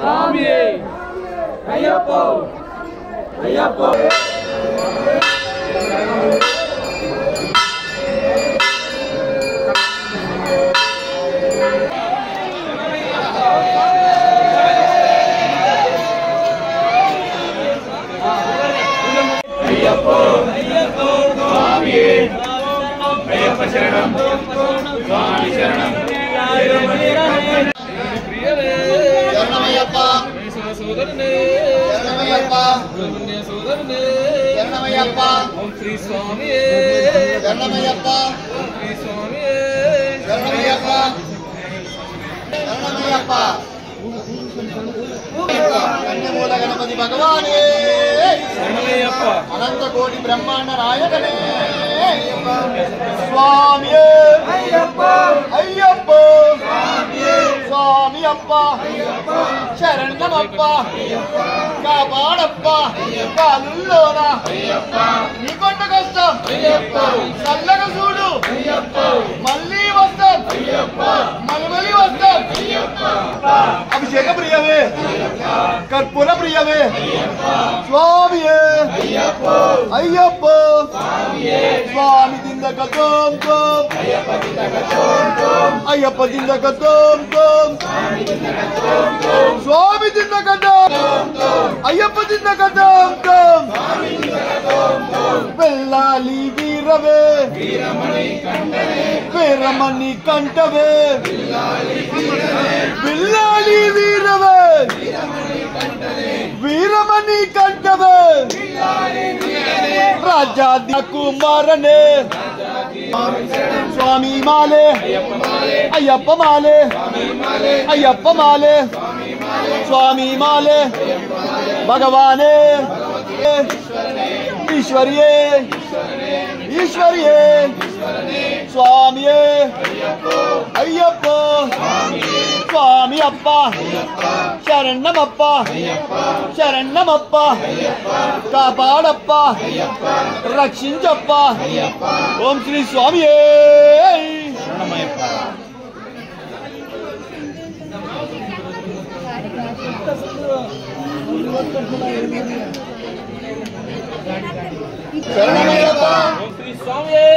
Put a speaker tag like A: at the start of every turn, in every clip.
A: स्वामिये अय्यप्पो अय्यप्पो अय्यप्पो अय्यप्पो स्वामिये अय्यप्प शरणं स्वामी शरणं शरणमय्यप्प सोदरने शरणमय्यप्प ब्रह्मण्य सोदरने शरणमय्यप्प ओम श्री स्वामिये शरणमय्यप्प ओम श्री स्वामिये शरणमय्यप्प शरणमय्यप्प कन्यमूल गणपति भगवाने शरणमय्यप्प अनंत कोटि ब्रह्मांड नायकने स्वामिये अय्यप्प अय्यप्प स्वामिये स्वामियप्प अय्यप्प शरणमप्प कापाडप्प कालुल्लोन अय्यप्प नीकोंड कष्टं अय्यप्प चल्लगा चूडु अय्यप्प मल्ली वस्तं अय्यप्प मलमली वस्तं अय्यप्प अभिषेक प्रियवे कर्पूर प्रियवे स्वामिये अय्यप्प अय्यप्प स्वामिये स्वामी दिंदक तोम तोम अय्यप्प दिंदक तोम तोम अय्यप्प दिंदक तोम तोम स्वामी दिंदक तोम तोम अय्यप्प दिंदक तोम तोम वेल्लाली वीरवे वीरमणि कंठवे बिल्लाली वीरवे वीरमणि कंठवे राजा कुमारने स्वामी माले अय्यप्प माले अय्यप्प माले स्वामी माले भगवाने ईश्वरिये ईश्वरिये स्वामिये अय्यप्प स्वामी अप्प शरणमप्प शरणमप्प कापाडप्प रक्षिंचप्प ओम श्री स्वामिये शरणमयप्प शरणमयप्प ओम श्री स्वामिये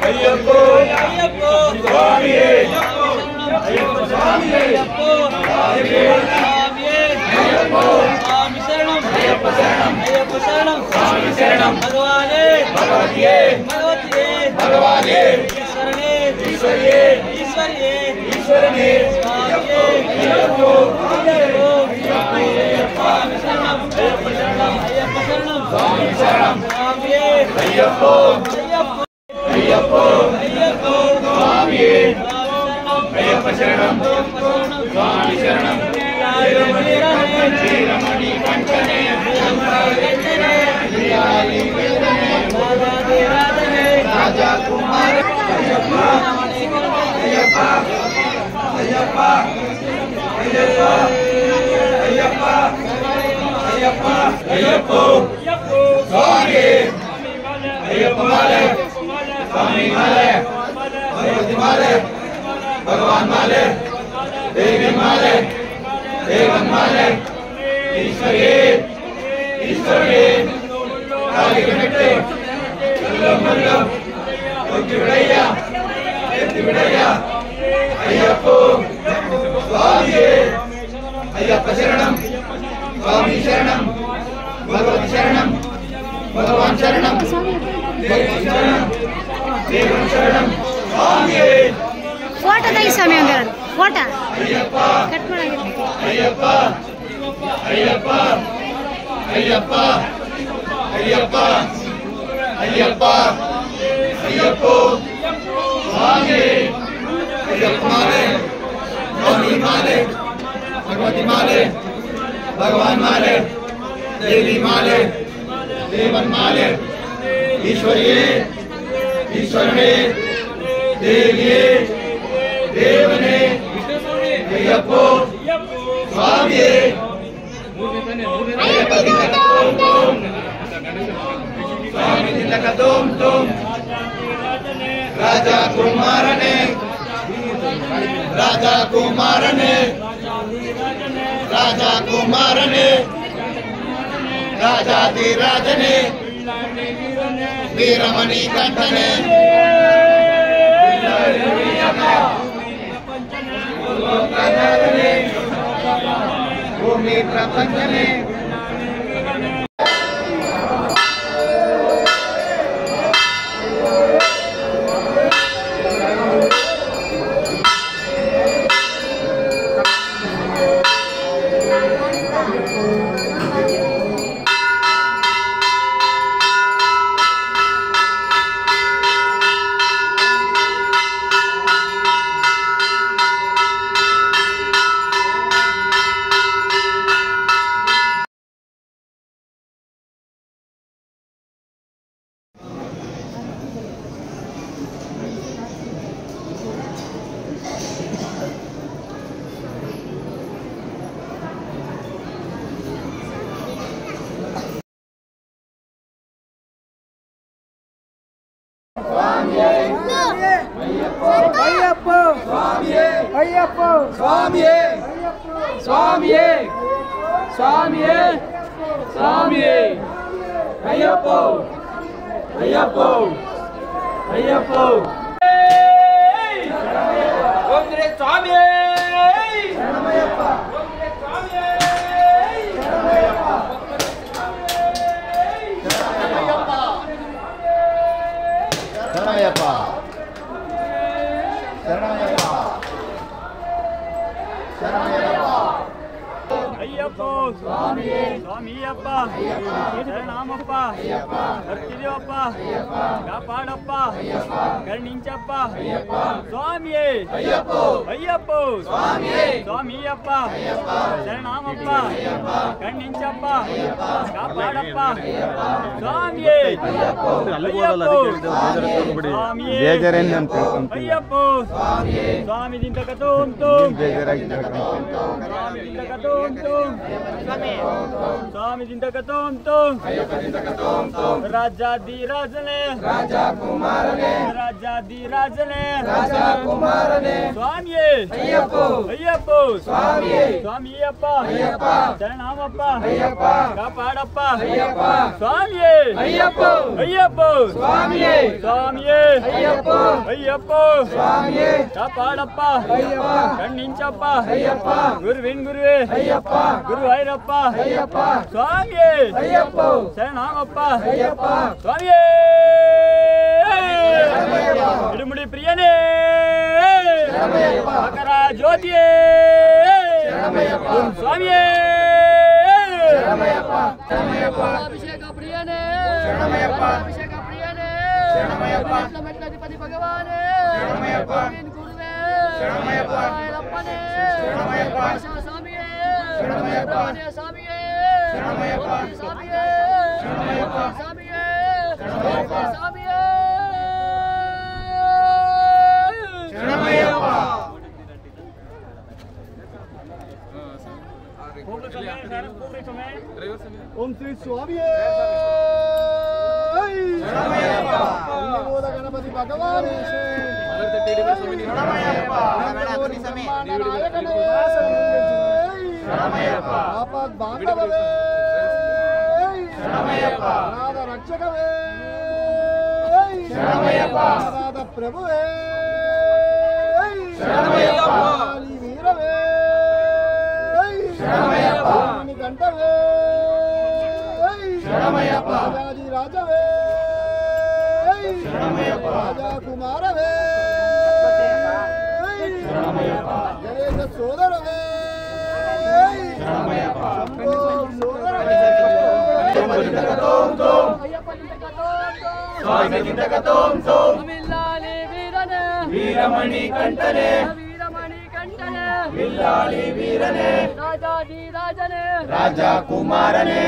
B: अय्यप्पो
A: ಅಯ್ಯಪ್ಪೋ ಅಯ್ಯಪ್ಪೋ ಸ್ವಾಮಿಯೇ ಅಯ್ಯಪ್ಪ ಶರಣಂ ಸ್ವಾಮಿ ಶರಣಂ ಶ್ರೀರಮಣಿ ಕಂಠನೆ ರಾಜಾ ಕುಮಾರ ಅಯ್ಯಪ್ಪ ಅಯ್ಯಪ್ಪ ಅಯ್ಯಪ್ಪ ಅಯ್ಯಪ್ಪ ಅಯ್ಯಪ್ಪ ಅಯ್ಯಪ್ಪ ಅಯ್ಯಪ್ಪೋ ಸ್ವಾಮಿ ಅಯ್ಯಪ್ಪ ಮಾಲೆ ಸ್ವಾಮಿ ಮಾಲೆ ಭಗವತಿ ಮಾಲೆ भगवान माले देवी माले देवन माले ईश्वरी ईश्वरी काली कनेक्टे कल्लम कल्लम एत्ति विडैया अय्यप्पो स्वामी अय्यप्प शरणम स्वामी शरणम भगवती शरणम भगवान शरणम भगवान शरणम देवन शरणम स्वामी
B: फोटो तेगी स्वामी अंदर फोटो कट
A: अय्यप्प अय्यप्प अय्यप्प अय्यप्प अय्यप्प अय्यप्पो स्वामी अय्यप्प माले स्वामी माले भगवती माले भगवान माले देवी माले देवन माले ईश्वरी ईश्वरने देवी देवने अय्यप्पो स्वामी अय्यप्प दिनक तुम स्वामी दिनक तुम राजा कुमारने राजा कुमारने राजा कुमारने राजाधिराजने वीरमणि कंठने भूमि प्रपंचने
C: अय्यप्पो स्वामिये अय्यप्पो स्वामिये स्वामिये स्वामिये स्वामिये अय्यप्पो अय्यप्पो अय्यप्पो ओम श्री स्वामिये शरणमयप्प ओम श्री स्वामिये शरणमयप्प
A: शरणमयप्प
D: अय्यप्पो स्वामी स्वामीयप्प शरणमप्प भक्तिदेवप्प कापाडप्प करुणिंचप्प स्वामिये अय्यप्पो अय्यप्पो स्वामिये स्वामीयप्प शरणमप्प करुणिंचप्प कापाडप्प स्वामिये अय्यप्पो स्वामिये अय्यप्पो स्वामी दिनक तुम स्वामी दिनक तुम राजाधिराजने
A: राजा कुमारने
D: राजाधिराजने
A: राजा कुमारने
D: स्वामिये
A: अय्यप्पो
D: अय्यप्पो
A: स्वामिये
D: स्वामीयप्प
A: अय्यप्प
D: शरणमप्प
A: अय्यप्प
D: कापाडप्प
A: अय्यप्प
D: स्वामिये
A: अय्यप्पो
D: अय्यप्पो
A: स्वामिये
D: स्वामिये
A: अय्यप्पो
D: अय्यप्पो
A: स्वामिये
D: कापाडप्प
A: अय्यप्प
D: करुणिंचप्प
A: अय्यप्प
D: गुरुविन गुरुवे
A: अय्यप्प
D: गुरुवायूरप्प
A: अय्यप्प
D: स्वामिये
A: अय्यप्पो
D: शरणमप्प
A: अय्यप्प
D: स्वामिये
A: शरणमयप्प
D: इडमुडी प्रियने
A: शरणमयप्प
D: मकर ज्योतिये
A: शरणमयप्प
D: स्वामिये
A: शरणमयप्प शरणमयप्प
D: अभिषेक प्रियने
A: शरणमयप्प
D: अभिषेक प्रियने
A: ಮೆಟ್ಲಧಿಪತಿ ಭಗವಾನೇ ಗುರುವೇ ಅಪ್ಪನೇ ಸ್ವಾಮಿಯೇ ಸ್ವಾಮಿಯೇ ಸ್ವಾಮಿಯೇ ಸ್ವಾಮಿಯೇ ಸ್ವಾಮಿಯೇ
E: ಓಂ ಶ್ರೀ ಸ್ವಾಮಿಯೇ ಗಣಪತಿ ಭಗವಾನೇ ಬಾಂಧವೇ ನಾದ ರಕ್ಷಕವೇ ನಾದ ಪ್ರಭುವೇ ವೀರವೇ ಕಂಠವೇ ರಾಜಾದಿ ರಾಜವೇ ರಾಜಾ ಕುಮಾರವೇ ಗಣೇಶ ಸೋದರವೇ ಸೋದರವೇ
C: ವೀರಮಣಿ ಕಂಠನೆ ವಿಲ್ಲಾಳಿ ವೀರನೇ ರಾಜಾದಿ ರಾಜನೇ ರಾಜಾ ಕುಮಾರನೇ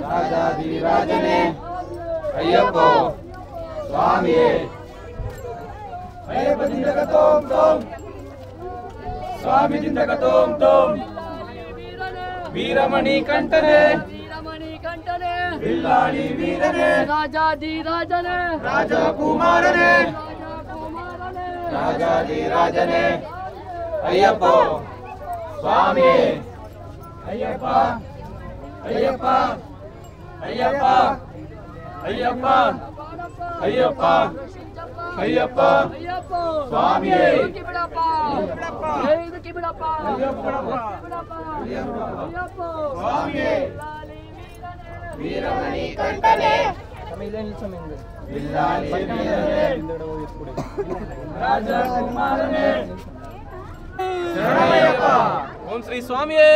C: ರಾಜಾದಿ ರಾಜನೇ ಅಯ್ಯಪ್ಪ ಸ್ವಾಮಿಯೇ ಅಯ್ಯಪ್ಪ ದಿಂದಕ ತೋಂ ತೋಂ ಸ್ವಾಮಿ ದಿಂದಕ ತೋಂ ತೋಂ ವೀರಮಣಿ ಕಂಠನೆ ವಿಲ್ಲಾಳಿ ವೀರನೇ
B: ರಾಜಾದಿ ರಾಜನೇ
C: ರಾಜಾ ಕುಮಾರನೇ ರಾಜಾದಿ ರಾಜನೇ ಅಯ್ಯಪ್ಪ ಸ್ವಾಮಿಯೇ ಅಯ್ಯಪ್ಪ ಅಯ್ಯಪ್ಪ ಅಯ್ಯಪ್ಪ ಅಯ್ಯಪ್ಪ ಅಯ್ಯಪ್ಪ ಅಯ್ಯಪ್ಪ ಸ್ವಾಮಿಯೇ ಸ್ವಾಮಿಯೇ ವೀರಮಣಿ ಕಂಠನೆ ವಿಲ್ಲಾಳಿ ವೀರನೇ ರಾಜಾ ಕುಮಾರನೇ ಶರಣಮಯ್ಯಪ್ಪ ಓಂ ಶ್ರೀ ಸ್ವಾಮಿಯೇ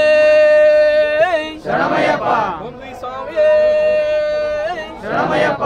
C: ಶರಣಮಯ್ಯಪ್ಪ ಓಂ ಶ್ರೀ ಸ್ವಾಮಿಯೇ ಶರಣಮಯ್ಯಪ್ಪ